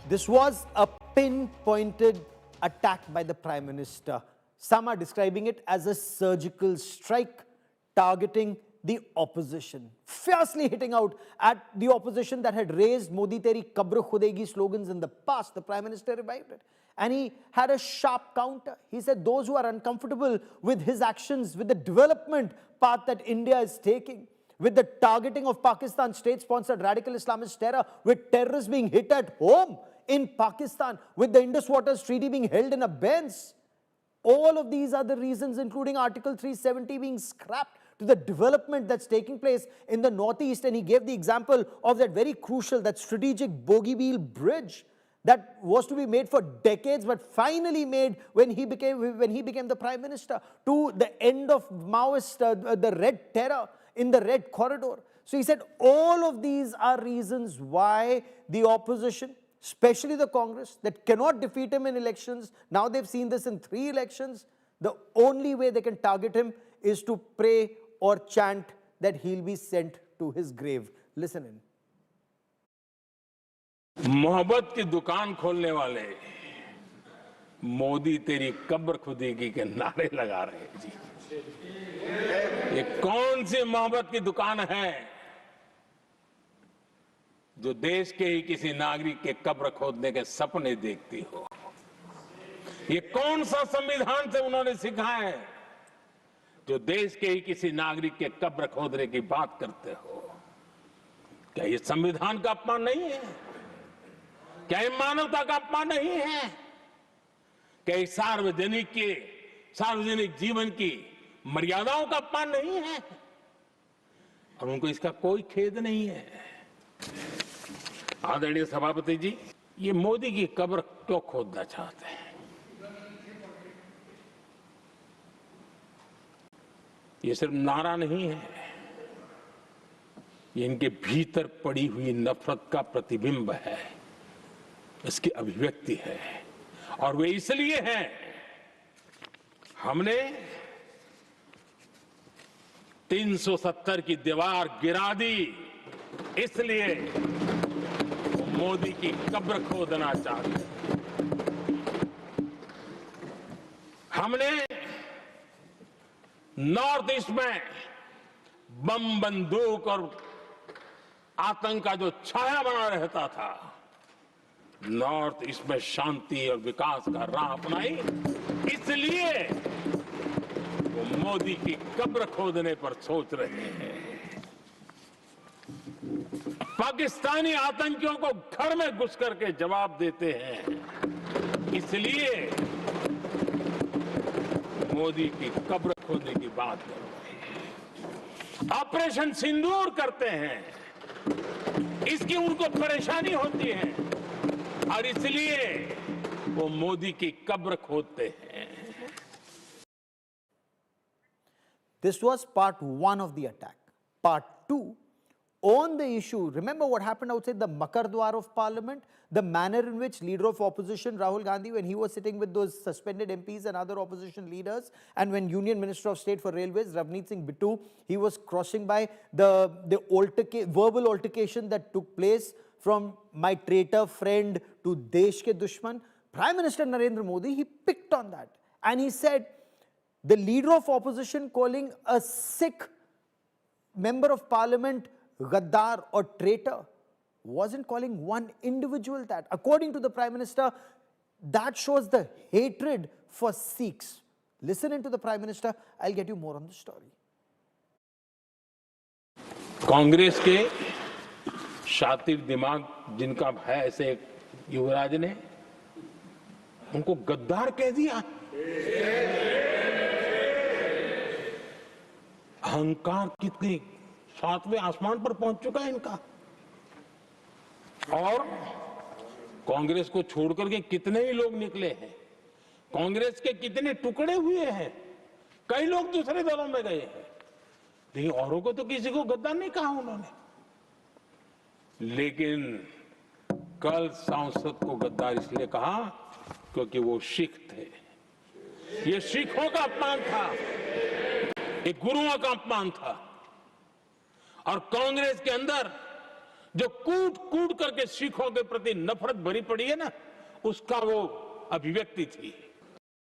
This was a pinpointed attack by the Prime Minister. Some are describing it as a surgical strike targeting the opposition, fiercely hitting out at the opposition that had raised Modi Teri Kabr Khudegi slogans in the past. The Prime Minister revived it. And he had a sharp counter. He said those who are uncomfortable with his actions, with the development path that India is taking, with the targeting of Pakistan state-sponsored radical Islamist terror, with terrorists being hit at home in Pakistan, with the Indus Waters Treaty being held in abeyance. All of these are the reasons, including Article 370 being scrapped, to the development that's taking place in the Northeast. And he gave the example of that very crucial, that strategic Bogibeel Bridge that was to be made for decades, but finally made when he became the Prime Minister, to the end of Maoist, the Red Terror in the Red Corridor. So he said all of these are reasons why the opposition, especially the Congress, that cannot defeat him in elections. Now they've seen this in 3 elections. The only way they can target him is to pray or chant that he'll be sent to his grave. Listen in. मोहब्बत की दुकान खोलने वाले मोदी तेरी कब्र खुदेगी के नारे लगा रहे हैं जी। ये कौन सी मोहब्बत की दुकान है जो देश के ही किसी नागरिक के कब्र खोदने के सपने देखती हो? ये कौन सा संविधान से उन्होंने सीखा है जो देश के ही किसी नागरिक के कब्र खोदने की बात करते हो? क्या ये संविधान का अपमान नहीं है? क्या ये मानवता का अपमान नहीं है? क्या ये सार्वजनिक जीवन की मर्यादाओं का अपमान नहीं है? और उनको इसका कोई खेद नहीं है। आदरणीय सभापति जी, ये मोदी की कब्र क्यों खोदना चाहते हैं? ये सिर्फ नारा नहीं है, ये इनके भीतर पड़ी हुई नफरत का प्रतिबिंब है, इसकी अभिव्यक्ति है। और वे इसलिए हैं, हमने 370 की दीवार गिरा दी, इसलिए वो मोदी की कब्र खोदना चाहते हैं। हमने नॉर्थ ईस्ट में बम बंदूक और आतंक का जो छाया बना रहता था, नॉर्थ ईस्ट में शांति और विकास का राह अपनाई, इसलिए वो मोदी की कब्र खोदने पर सोच रहे हैं। पाकिस्तानी आतंकियों को घर में घुस करके जवाब देते हैं, इसलिए मोदी की कब्र खोदने की बात कर रहे हैं। ऑपरेशन सिंदूर करते हैं, इसकी उनको परेशानी होती है और इसलिए वो मोदी की कब्र खोदते हैं। This was part 1 of the attack. Part 2, on the issue, remember what happened outside the Makar Dwar of Parliament? The manner in which leader of opposition Rahul Gandhi, when he was sitting with those suspended MPs and other opposition leaders, and when Union Minister of State for Railways, Ravneet Singh Bittu, he was crossing by the verbal altercation that took place from my traitor friend to Desh ke Dushman. Prime Minister Narendra Modi, he picked on that. And he said, the leader of opposition calling a Sikh member of parliament Gaddar or traitor wasn't calling one individual that. According to the Prime Minister, that shows the hatred for Sikhs. Listen in to the Prime Minister. I'll get you more on the story. Congress के शातिर दिमाग जिनका है, ऐसे एक युवराज ने उनको गद्दार कह दिया। अहंकार कितनी 7वें आसमान पर पहुंच चुका है इनका। और कांग्रेस को छोड़कर के कितने ही लोग निकले हैं, कांग्रेस के कितने टुकड़े हुए हैं, कई लोग दूसरे दलों में गए हैं, लेकिन औरों को तो किसी को गद्दार नहीं कहा उन्होंने। लेकिन कल सांसद को गद्दार इसलिए कहा क्योंकि वो सिख थे। ये सिखों का अपमान था, ये गुरुओं का अपमान था। और कांग्रेस के अंदर जो कूट कूट करके सिखों के प्रति नफरत भरी पड़ी है ना, उसका वो अभिव्यक्ति थी।